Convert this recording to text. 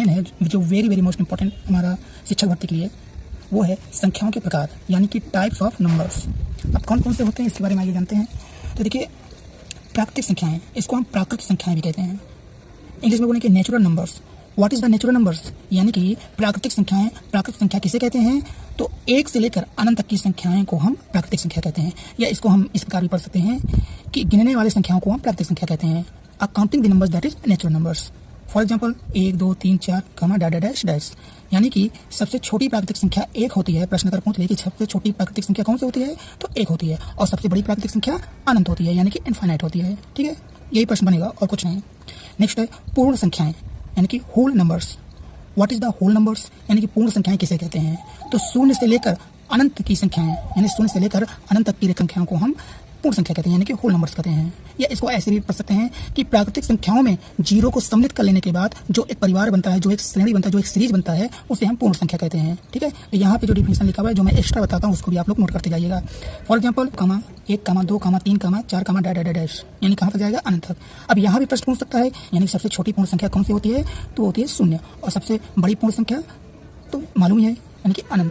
Question है जो very most important हमारा शिक्षक भर्ती के लिए, वो है संख्याओं के प्रकार यानी कि टाइप्स ऑफ नंबर्स। अब कौन कौन से होते हैं इसके बारे में आइए जानते हैं। तो देखिए, प्राकृतिक संख्याएं, इसको हम प्राकृतिक संख्याएं भी कहते हैं। इंग्लिश में बोलेंगे natural numbers. What is the natural numbers, यानी कि प्राकृतिक संख्याएं। प्राकृतिक संख्या किसे कहते हैं? तो 1 से लेकर अनंत तक की संख्याएं को हम प्राकृतिक संख्या कहते हैं, या इसको हम इस प्रकार भी पढ़ सकते हैं कि गिनने वाली संख्याओं को हम प्राकृतिक संख्या कहते हैं। Counting the numbers that is natural numbers. For example 1 2 3 4 कमा डैश डैश, यानी कि सबसे छोटी प्राकृतिक संख्या 1 होती है। प्रश्न अगर पूछ ले कि सबसे छोटी प्राकृतिक संख्या कौन सी होती है, तो 1 होती है। और सबसे बड़ी प्राकृतिक संख्या अनंत होती है, यानी कि इनफाइनाइट होती है। ठीक है, यही प्रश्न बनेगा और कुछ नहीं। नेक्स्ट है पूर्ण संख्याएं यानी कि whole numbers. What is the whole numbers, यानी कि पूर्ण संख्याएं किसे कहते हैं? तो शून्य से लेकर अनंत की संख्याएं, यानी शून्य से लेकर अनंत तक की संख्याओं को हम पूर्ण संख्या कहते हैं, यानी कि होल नंबर्स कहते हैं। या इसको ऐसे भी पढ़ सकते हैं कि प्राकृतिक संख्याओं में जीरो को सम्मिलित कर लेने के बाद जो एक परिवार बनता है, जो एक श्रेणी बनता है, जो एक सीरीज बनता है, उसे हम पूर्ण संख्या कहते हैं। ठीक है, तो यहाँ पे जो डिफिनेशन लिखा हुआ है, जो मैं एक्स्ट्रा बताता हूँ, उसको भी आप लोग नोट करते जाइएगा। फॉर एग्जाम्पल 1 2 3 4 डैश, यानी कहाँ पर जाएगा? अनंत तक। अब यहाँ भी प्रश्न पूछ सकता है, यानी सबसे छोटी पूर्ण संख्या कौन सी होती है? तो होती है 0, और सबसे बड़ी पूर्ण संख्या तो मालूम ही है, यानी कि अनंत।